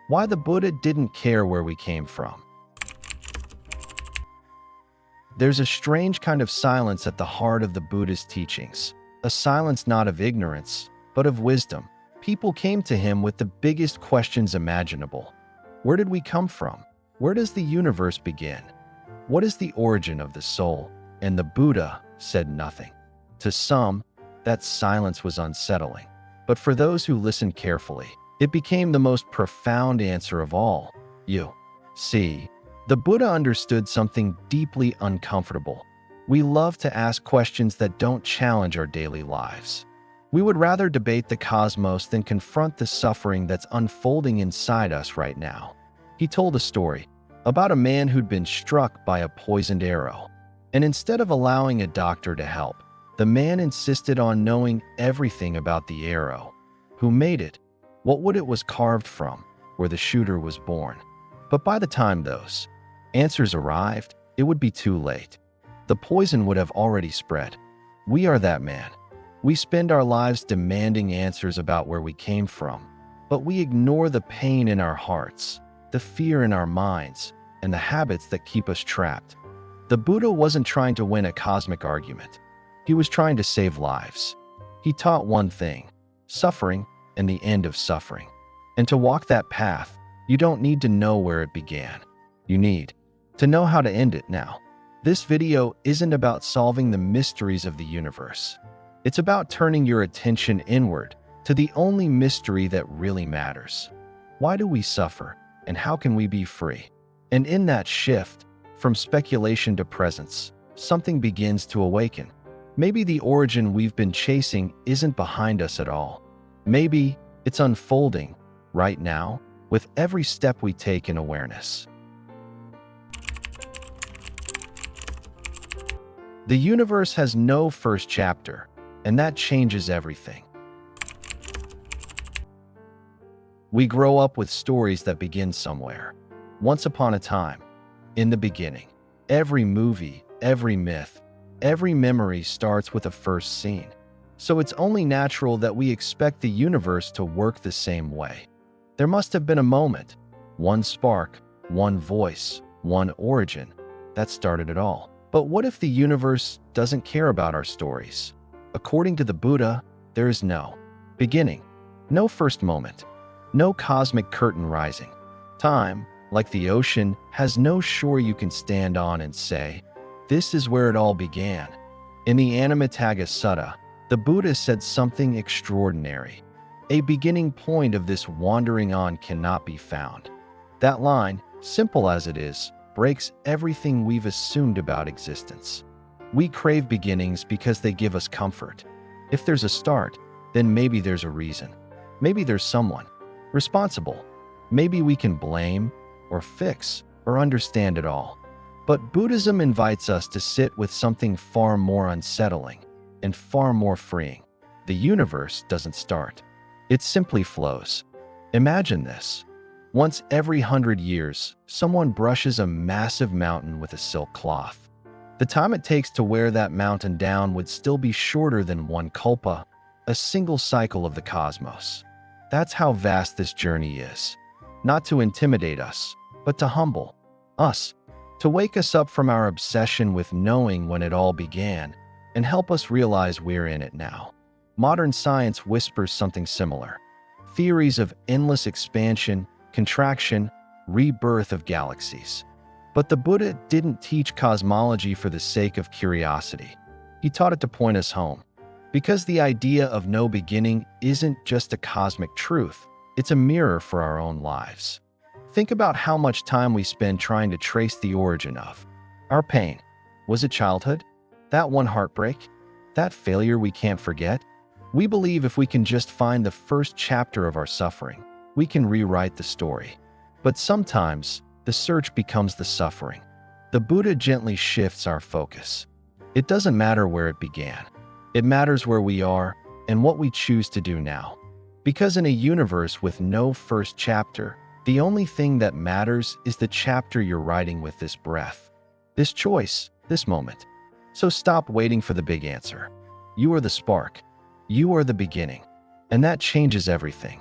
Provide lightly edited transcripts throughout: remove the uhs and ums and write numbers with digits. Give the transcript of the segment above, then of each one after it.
Why the Buddha didn't care where we came from. There's a strange kind of silence at the heart of the Buddha's teachings, a silence not of ignorance, but of wisdom. People came to him with the biggest questions imaginable. Where did we come from? Where does the universe begin? What is the origin of the soul? And the Buddha said nothing. To some, that silence was unsettling. But for those who listened carefully, it became the most profound answer of all. You see, the Buddha understood something deeply uncomfortable. We love to ask questions that don't challenge our daily lives. We would rather debate the cosmos than confront the suffering that's unfolding inside us right now. He told a story about a man who'd been struck by a poisoned arrow. And instead of allowing a doctor to help, the man insisted on knowing everything about the arrow. Who made it? What wood it was carved from? Where the shooter was born? But by the time those answers arrived, it would be too late. The poison would have already spread. We are that man. We spend our lives demanding answers about where we came from, but we ignore the pain in our hearts, the fear in our minds, and the habits that keep us trapped. The Buddha wasn't trying to win a cosmic argument. He was trying to save lives. He taught one thing: suffering and the end of suffering. And to walk that path, you don't need to know where it began. You need to know how to end it now. This video isn't about solving the mysteries of the universe. It's about turning your attention inward to the only mystery that really matters. Why do we suffer, and how can we be free? And in that shift, from speculation to presence, something begins to awaken. Maybe the origin we've been chasing isn't behind us at all. Maybe it's unfolding right now with every step we take in awareness. The universe has no first chapter, and that changes everything. We grow up with stories that begin somewhere. Once upon a time, in the beginning, every movie, every myth, every memory starts with a first scene. So it's only natural that we expect the universe to work the same way. There must have been a moment, one spark, one voice, one origin that started it all. But what if the universe doesn't care about our stories? According to the Buddha, there is no beginning, no first moment, no cosmic curtain rising. Time, like the ocean, has no shore you can stand on and say, "This is where it all began." In the Animataga Sutta, the Buddha said something extraordinary. A beginning point of this wandering on cannot be found. That line, simple as it is, breaks everything we've assumed about existence. We crave beginnings because they give us comfort. If there's a start, then maybe there's a reason. Maybe there's someone responsible. Maybe we can blame or fix or understand it all. But Buddhism invites us to sit with something far more unsettling and far more freeing. The universe doesn't start. It simply flows. Imagine this. Once every 100 years, someone brushes a massive mountain with a silk cloth. The time it takes to wear that mountain down would still be shorter than one kalpa, a single cycle of the cosmos. That's how vast this journey is. Not to intimidate us, but to humble us, to wake us up from our obsession with knowing when it all began, and help us realize we're in it now. Modern science whispers something similar. Theories of endless expansion, contraction, rebirth of galaxies. But the Buddha didn't teach cosmology for the sake of curiosity. He taught it to point us home. Because the idea of no beginning isn't just a cosmic truth, it's a mirror for our own lives. Think about how much time we spend trying to trace the origin of our pain. Was it childhood? That one heartbreak? That failure we can't forget? We believe if we can just find the first chapter of our suffering, we can rewrite the story. But sometimes, the search becomes the suffering. The Buddha gently shifts our focus. It doesn't matter where it began. It matters where we are and what we choose to do now. Because in a universe with no first chapter, the only thing that matters is the chapter you're writing with this breath, this choice, this moment. So stop waiting for the big answer. You are the spark. You are the beginning. And that changes everything.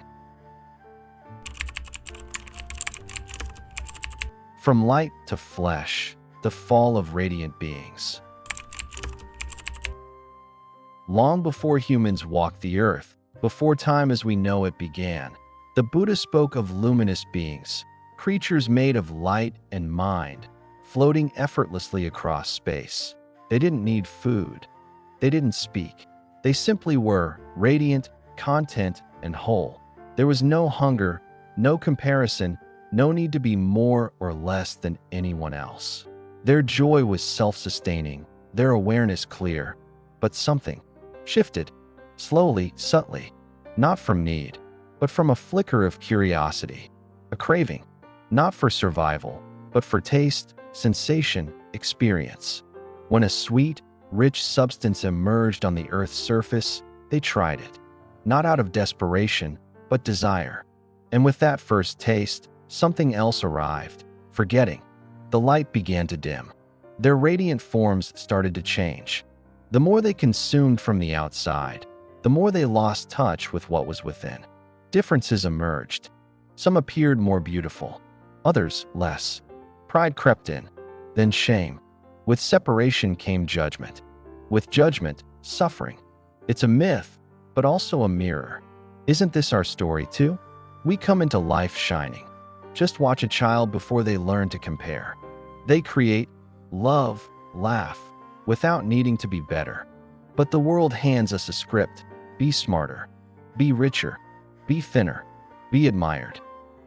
From light to flesh, the fall of radiant beings. Long before humans walked the earth, before time as we know it began, the Buddha spoke of luminous beings, creatures made of light and mind, floating effortlessly across space. They didn't need food. They didn't speak. They simply were radiant, content, and whole. There was no hunger, no comparison, no need to be more or less than anyone else. Their joy was self-sustaining, their awareness clear, but something shifted, slowly, subtly, not from need, but from a flicker of curiosity, a craving, not for survival, but for taste, sensation, experience. When a sweet, rich substance emerged on the Earth's surface, they tried it, not out of desperation, but desire. And with that first taste, something else arrived, forgetting. The light began to dim. Their radiant forms started to change. The more they consumed from the outside, the more they lost touch with what was within. Differences emerged. Some appeared more beautiful, others less. Pride crept in, then shame. With separation came judgment. With judgment, suffering. It's a myth, but also a mirror. Isn't this our story too? We come into life shining. Just watch a child before they learn to compare. They create, love, laugh, without needing to be better. But the world hands us a script. Be smarter, be richer, be thinner, be admired.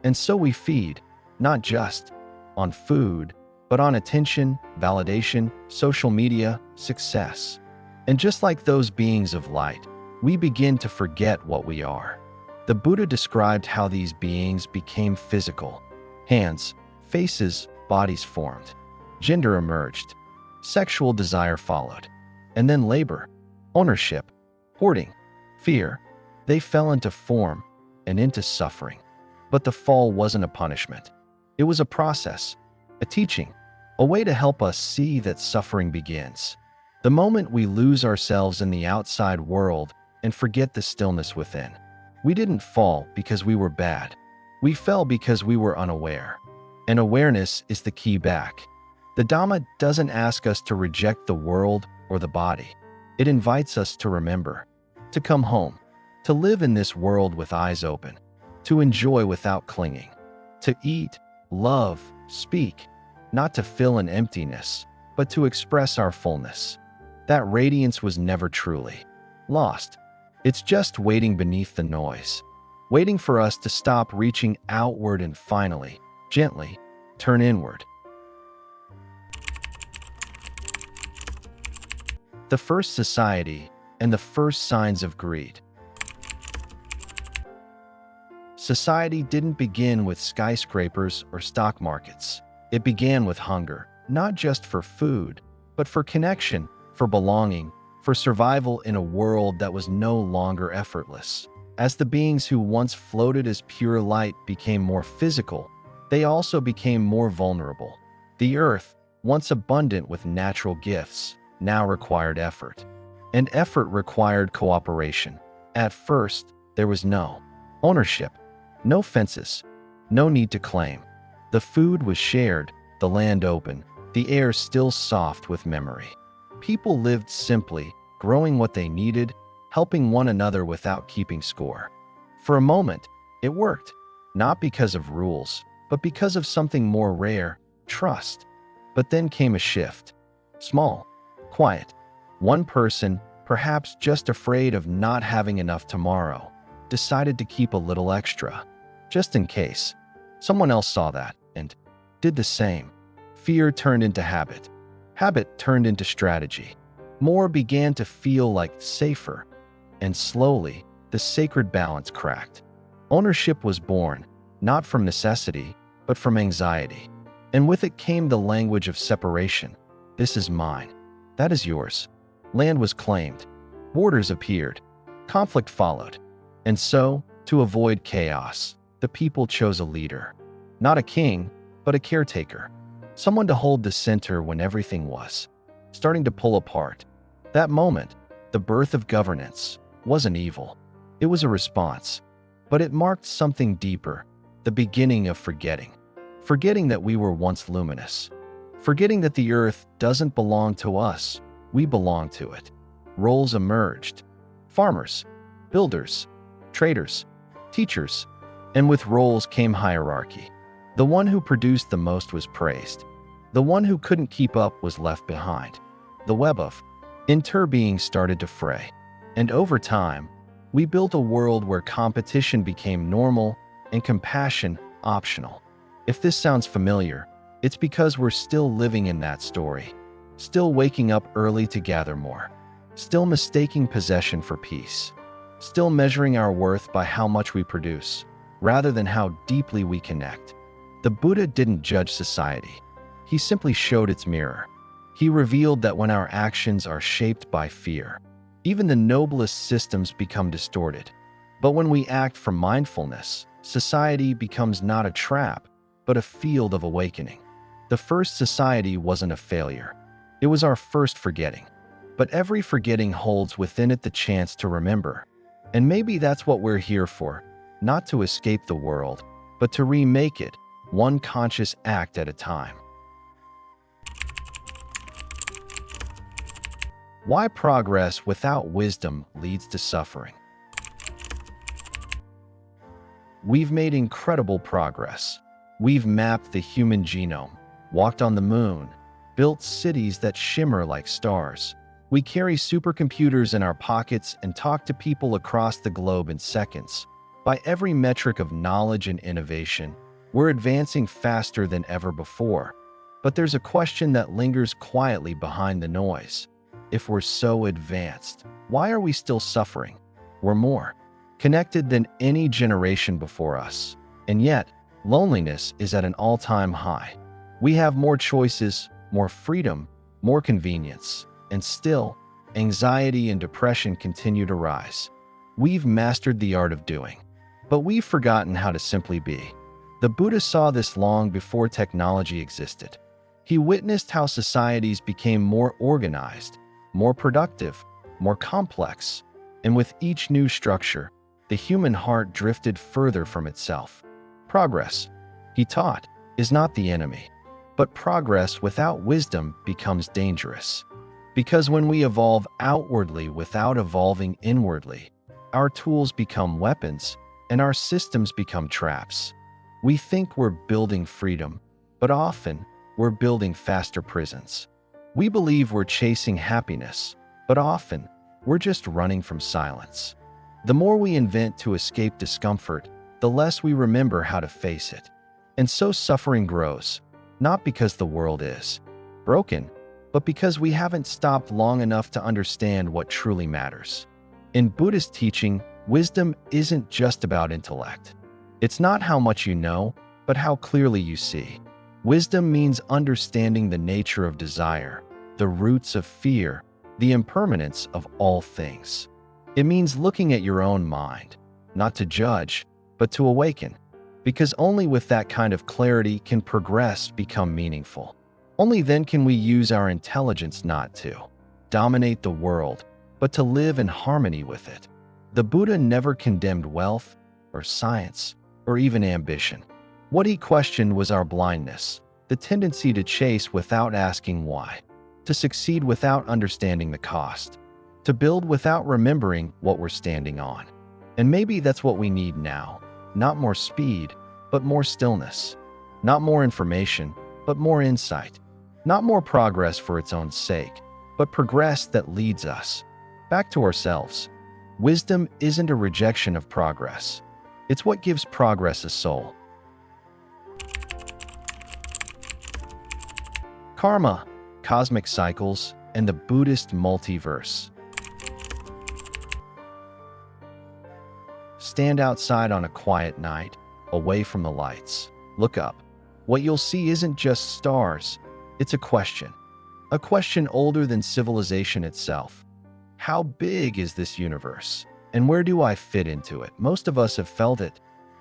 And so we feed, not just on food, but on attention, validation, social media, success. And just like those beings of light, we begin to forget what we are. The Buddha described how these beings became physical. Hands, faces, bodies formed. Gender emerged. Sexual desire followed. And then labor, ownership, hoarding, fear. They fell into form and into suffering. But the fall wasn't a punishment. It was a process, a teaching, a way to help us see that suffering begins. The moment we lose ourselves in the outside world and forget the stillness within. We didn't fall because we were bad. We fell because we were unaware. And awareness is the key back. The Dhamma doesn't ask us to reject the world or the body. It invites us to remember, to come home, to live in this world with eyes open, to enjoy without clinging, to eat, love, speak, not to fill an emptiness, but to express our fullness. That radiance was never truly lost. It's just waiting beneath the noise, waiting for us to stop reaching outward and finally, gently, turn inward. The first society and the first signs of greed. Society didn't begin with skyscrapers or stock markets. It began with hunger, not just for food, but for connection, for belonging, for survival in a world that was no longer effortless. As the beings who once floated as pure light became more physical, they also became more vulnerable. The earth, once abundant with natural gifts, now required effort. And effort required cooperation. At first, there was no ownership, no fences, no need to claim. The food was shared, the land open, the air still soft with memory. People lived simply, growing what they needed, helping one another without keeping score. For a moment, it worked, not because of rules, but because of something more rare, trust. But then came a shift. Small, quiet. One person, perhaps just afraid of not having enough tomorrow, decided to keep a little extra, just in case. Someone else saw that and did the same. Fear turned into habit. Habit turned into strategy. More began to feel like safer. And slowly, the sacred balance cracked. Ownership was born, not from necessity, but from anxiety. And with it came the language of separation. This is mine. That is yours. Land was claimed. Borders appeared. Conflict followed. And so, to avoid chaos, the people chose a leader. Not a king, but a caretaker. Someone to hold the center when everything was starting to pull apart. That moment, the birth of governance, wasn't evil. It was a response. But it marked something deeper, the beginning of forgetting. forgetting that we were once luminous, forgetting that the earth doesn't belong to us, we belong to it. Roles emerged: farmers, builders, traders, teachers, and with roles came hierarchy. The one who produced the most was praised. The one who couldn't keep up was left behind. The web of interbeing started to fray. And over time, we built a world where competition became normal and compassion optional. If this sounds familiar, it's because we're still living in that story, still waking up early to gather more, still mistaking possession for peace, still measuring our worth by how much we produce, rather than how deeply we connect. The Buddha didn't judge society. He simply showed its mirror. He revealed that when our actions are shaped by fear, even the noblest systems become distorted. But when we act from mindfulness, society becomes not a trap, but a field of awakening. The first society wasn't a failure. It was our first forgetting. But every forgetting holds within it the chance to remember. And maybe that's what we're here for, not to escape the world, but to remake it, one conscious act at a time. Why progress without wisdom leads to suffering. We've made incredible progress. We've mapped the human genome, walked on the moon, built cities that shimmer like stars. We carry supercomputers in our pockets and talk to people across the globe in seconds. By every metric of knowledge and innovation, we're advancing faster than ever before. But there's a question that lingers quietly behind the noise. If we're so advanced, why are we still suffering? We're more connected than any generation before us. And yet, loneliness is at an all-time high. We have more choices, more freedom, more convenience. And still, anxiety and depression continue to rise. We've mastered the art of doing, but we've forgotten how to simply be. The Buddha saw this long before technology existed. He witnessed how societies became more organized, more productive, more complex, and with each new structure, the human heart drifted further from itself. Progress, he taught, is not the enemy, but progress without wisdom becomes dangerous. Because when we evolve outwardly without evolving inwardly, our tools become weapons and our systems become traps. We think we're building freedom, but often we're building faster prisons. We believe we're chasing happiness, but often we're just running from silence. The more we invent to escape discomfort, the less we remember how to face it. And so suffering grows, not because the world is broken, but because we haven't stopped long enough to understand what truly matters. In Buddhist teaching, wisdom isn't just about intellect. It's not how much you know, but how clearly you see. Wisdom means understanding the nature of desire, the roots of fear, the impermanence of all things. It means looking at your own mind, not to judge, but to awaken. Because only with that kind of clarity can progress become meaningful. Only then can we use our intelligence not to dominate the world, but to live in harmony with it. The Buddha never condemned wealth, or science, or even ambition. What he questioned was our blindness, the tendency to chase without asking why, to succeed without understanding the cost, to build without remembering what we're standing on. And maybe that's what we need now. Not more speed, but more stillness. Not more information, but more insight. Not more progress for its own sake, but progress that leads us back to ourselves. Wisdom isn't a rejection of progress. It's what gives progress a soul. Karma, cosmic cycles, and the Buddhist multiverse. Stand outside on a quiet night, away from the lights. Look up. What you'll see isn't just stars. It's a question older than civilization itself. How big is this universe? And where do I fit into it? Most of us have felt it,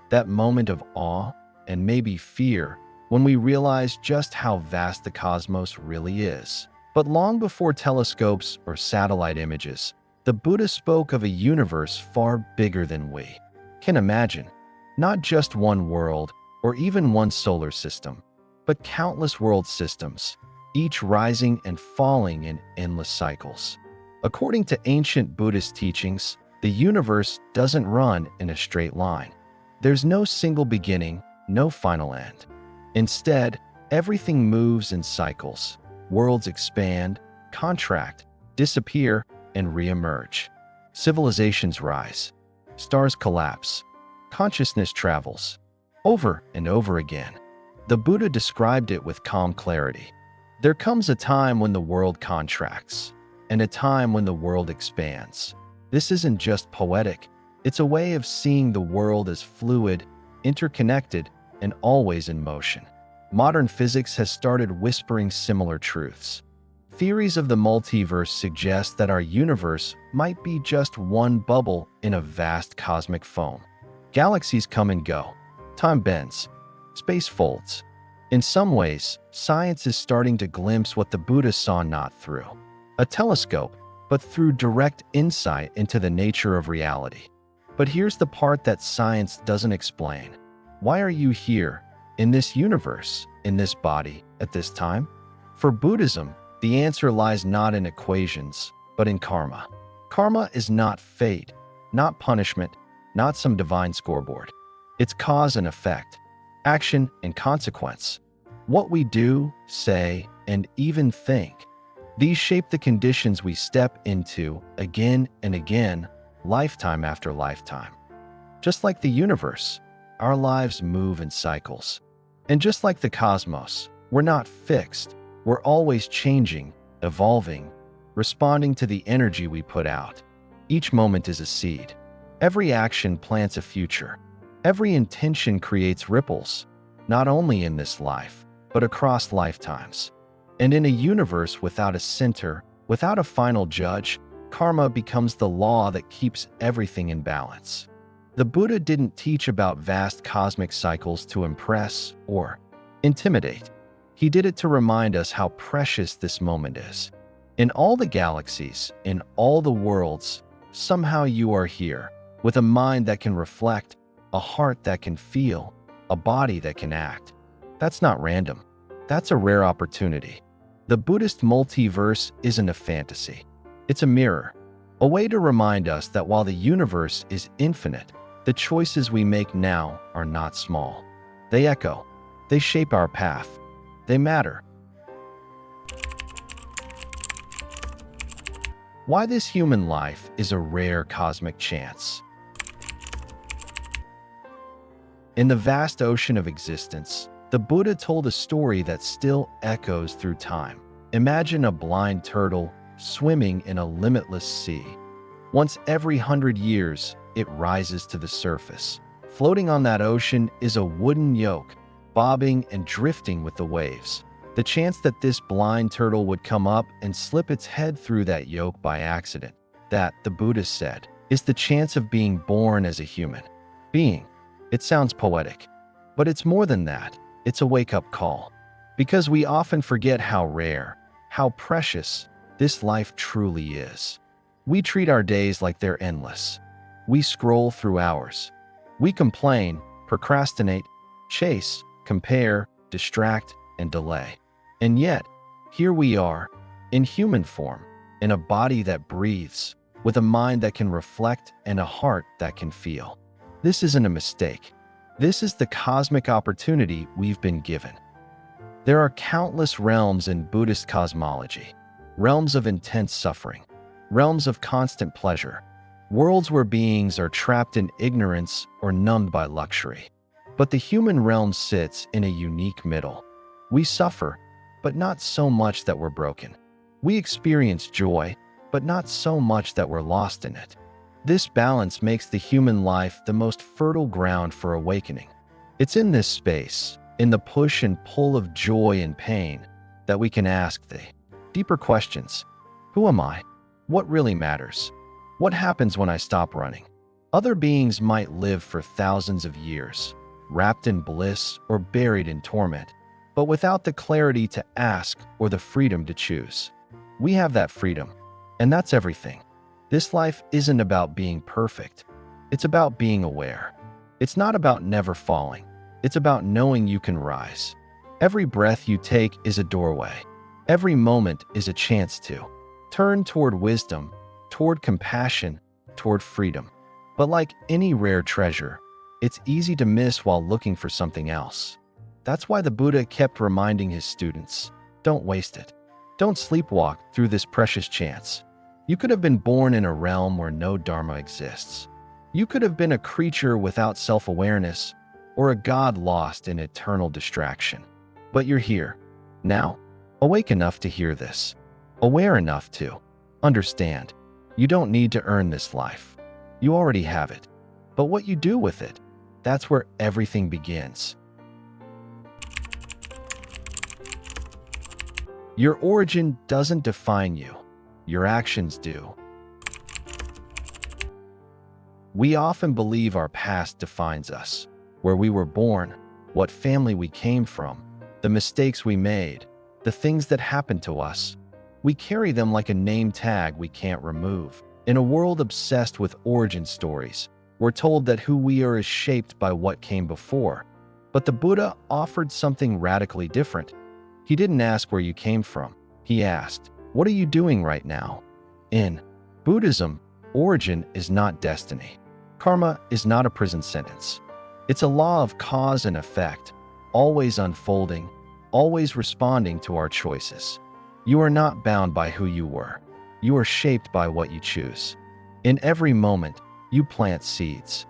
that moment of awe and maybe fear when we realize just how vast the cosmos really is. But long before telescopes or satellite images, the Buddha spoke of a universe far bigger than we can imagine. Not just one world, or even one solar system, but countless world systems, each rising and falling in endless cycles. According to ancient Buddhist teachings, the universe doesn't run in a straight line. There's no single beginning, no final end. Instead, everything moves in cycles. Worlds expand, contract, disappear, and re-emerge. Civilizations rise. Stars collapse. Consciousness travels. Over and over again. The Buddha described it with calm clarity. There comes a time when the world contracts, and a time when the world expands. This isn't just poetic. It's a way of seeing the world as fluid, interconnected, and always in motion. Modern physics has started whispering similar truths. Theories of the multiverse suggest that our universe might be just one bubble in a vast cosmic foam. Galaxies come and go. Time bends. Space folds. In some ways, science is starting to glimpse what the Buddha saw not through a telescope, but through direct insight into the nature of reality. But here's the part that science doesn't explain. Why are you here, in this universe, in this body, at this time? For Buddhism, the answer lies not in equations, but in karma. Karma is not fate, not punishment, not some divine scoreboard. It's cause and effect, action and consequence. What we do, say, and even think. These shape the conditions we step into again and again, lifetime after lifetime. Just like the universe, our lives move in cycles. And just like the cosmos, we're not fixed. We're always changing, evolving, responding to the energy we put out. Each moment is a seed. Every action plants a future. Every intention creates ripples, not only in this life, but across lifetimes. And in a universe without a center, without a final judge, karma becomes the law that keeps everything in balance. The Buddha didn't teach about vast cosmic cycles to impress or intimidate. He did it to remind us how precious this moment is. In all the galaxies, in all the worlds, somehow you are here, with a mind that can reflect, a heart that can feel, a body that can act. That's not random. That's a rare opportunity. The Buddhist multiverse isn't a fantasy. It's a mirror, a way to remind us that while the universe is infinite, the choices we make now are not small. They echo. They shape our path. They matter. Why this human life is a rare cosmic chance. In the vast ocean of existence, the Buddha told a story that still echoes through time. Imagine a blind turtle swimming in a limitless sea. Once every 100 years, it rises to the surface. Floating on that ocean is a wooden yoke, bobbing and drifting with the waves. The chance that this blind turtle would come up and slip its head through that yoke by accident, that, the Buddha said, is the chance of being born as a human being. It sounds poetic, but it's more than that. It's a wake-up call. Because we often forget how rare, how precious this life truly is. We treat our days like they're endless. We scroll through hours. We complain, procrastinate, chase, compare, distract, and delay. And yet, here we are, in human form, in a body that breathes, with a mind that can reflect and a heart that can feel. This isn't a mistake. This is the cosmic opportunity we've been given. There are countless realms in Buddhist cosmology, realms of intense suffering, realms of constant pleasure, worlds where beings are trapped in ignorance or numbed by luxury. But the human realm sits in a unique middle. We suffer, but not so much that we're broken. We experience joy, but not so much that we're lost in it. This balance makes the human life the most fertile ground for awakening. It's in this space, in the push and pull of joy and pain, that we can ask the deeper questions. Who am I? What really matters? What happens when I stop running? Other beings might live for thousands of years, wrapped in bliss or buried in torment, but without the clarity to ask or the freedom to choose. We have that freedom, and that's everything. This life isn't about being perfect. It's about being aware. It's not about never falling. It's about knowing you can rise. Every breath you take is a doorway. Every moment is a chance to turn toward wisdom, toward compassion, toward freedom. But like any rare treasure, it's easy to miss while looking for something else. That's why the Buddha kept reminding his students, don't waste it. Don't sleepwalk through this precious chance. You could have been born in a realm where no Dharma exists. You could have been a creature without self-awareness, or a god lost in eternal distraction. But you're here, now, awake enough to hear this, aware enough to understand. You don't need to earn this life. You already have it. But what you do with it, that's where everything begins. Your origin doesn't define you. Your actions do. We often believe our past defines us. Where we were born, what family we came from, the mistakes we made, the things that happened to us. We carry them like a name tag we can't remove. In a world obsessed with origin stories, we're told that who we are is shaped by what came before. But the Buddha offered something radically different. He didn't ask where you came from. He asked, what are you doing right now? In Buddhism, origin is not destiny. Karma is not a prison sentence. It's a law of cause and effect, always unfolding, always responding to our choices. You are not bound by who you were. You are shaped by what you choose. In every moment, you plant seeds.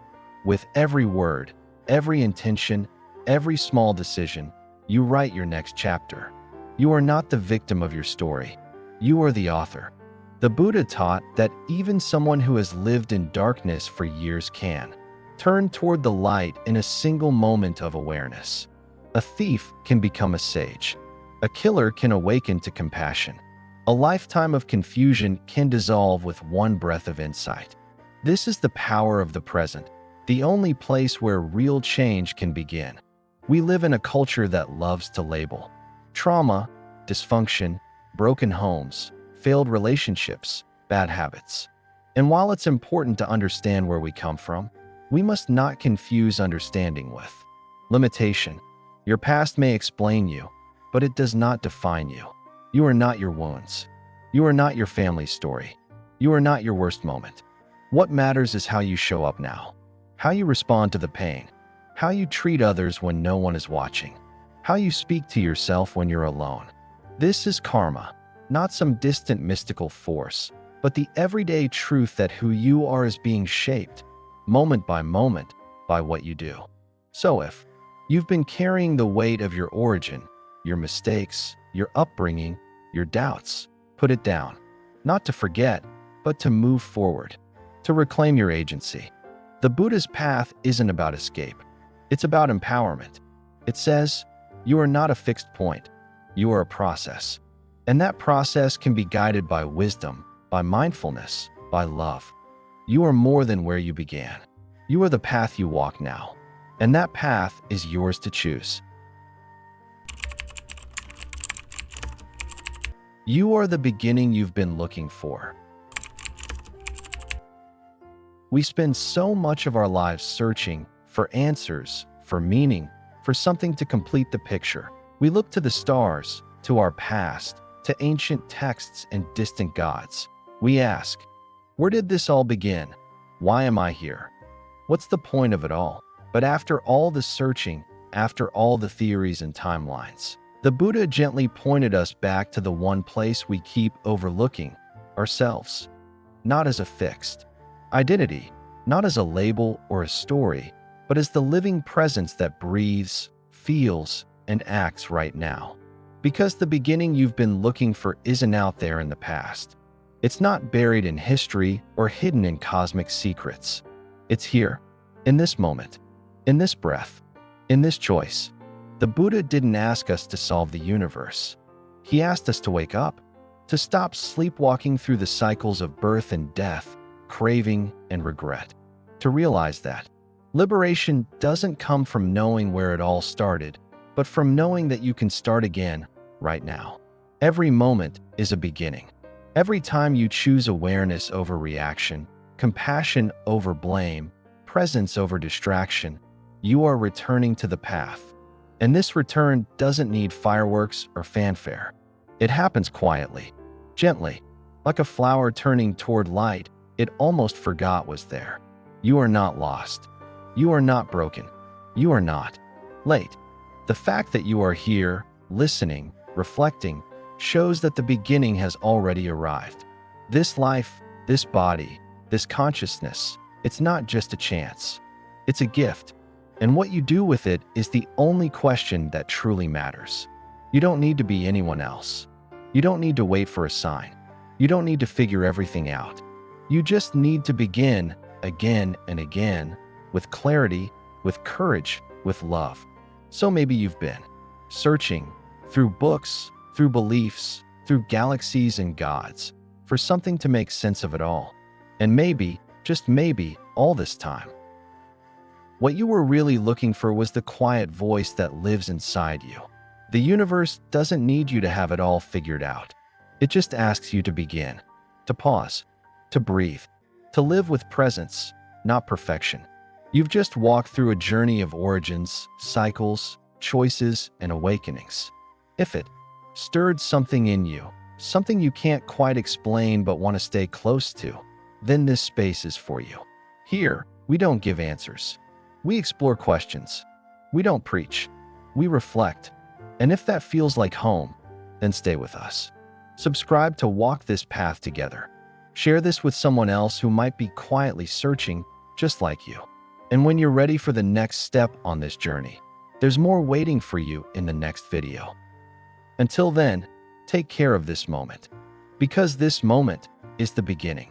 With every word, every intention, every small decision, you write your next chapter. You are not the victim of your story. You are the author. The Buddha taught that even someone who has lived in darkness for years can turn toward the light in a single moment of awareness. A thief can become a sage. A killer can awaken to compassion. A lifetime of confusion can dissolve with one breath of insight. This is the power of the present, the only place where real change can begin. We live in a culture that loves to label trauma, dysfunction, broken homes, failed relationships, bad habits. And while it's important to understand where we come from, we must not confuse understanding with limitation. Your past may explain you, but it does not define you. You are not your wounds. You are not your family's story. You are not your worst moment. What matters is how you show up now, how you respond to the pain, how you treat others when no one is watching, how you speak to yourself when you're alone. This is karma, not some distant mystical force, but the everyday truth that who you are is being shaped, moment by moment, by what you do. So if you've been carrying the weight of your origin, your mistakes, your upbringing, your doubts, put it down. Not to forget, but to move forward, to reclaim your agency. The Buddha's path isn't about escape. It's about empowerment. It says, you are not a fixed point. You are a process. And that process can be guided by wisdom, by mindfulness, by love. You are more than where you began. You are the path you walk now. And that path is yours to choose. You are the beginning you've been looking for. We spend so much of our lives searching for answers, for meaning, for something to complete the picture. We look to the stars, to our past, to ancient texts and distant gods. We ask, where did this all begin? Why am I here? What's the point of it all? But after all the searching, after all the theories and timelines, the Buddha gently pointed us back to the one place we keep overlooking, ourselves. Not as a fixed identity, not as a label or a story, but as the living presence that breathes, feels, and acts right now. Because the beginning you've been looking for isn't out there in the past. It's not buried in history or hidden in cosmic secrets. It's here, in this moment, in this breath, in this choice. The Buddha didn't ask us to solve the universe. He asked us to wake up, to stop sleepwalking through the cycles of birth and death, craving and regret, to realize that liberation doesn't come from knowing where it all started, but from knowing that you can start again right now. Every moment is a beginning. Every time you choose awareness over reaction, compassion over blame, presence over distraction, You are returning to the path. And this return doesn't need fireworks or fanfare. It happens quietly, gently, like a flower turning toward light it almost forgot was there. You are not lost. You are not broken. You are not late. The fact that you are here, listening, reflecting, shows that the beginning has already arrived. This life, this body, this consciousness, it's not just a chance. It's a gift. And what you do with it is the only question that truly matters. You don't need to be anyone else. You don't need to wait for a sign. You don't need to figure everything out. You just need to begin again and again with clarity, with courage, with love. So maybe you've been searching through books, through beliefs, through galaxies and gods for something to make sense of it all. And maybe, just maybe, all this time, what you were really looking for was the quiet voice that lives inside you. The universe doesn't need you to have it all figured out. It just asks you to begin, to pause, to breathe, to live with presence, not perfection. You've just walked through a journey of origins, cycles, choices, and awakenings. If it stirred something in you, something you can't quite explain but want to stay close to, then this space is for you. Here, we don't give answers. We explore questions. We don't preach. We reflect. And if that feels like home, then stay with us. Subscribe to walk this path together. Share this with someone else who might be quietly searching just like you. And when you're ready for the next step on this journey, there's more waiting for you in the next video. Until then, take care of this moment, because this moment is the beginning.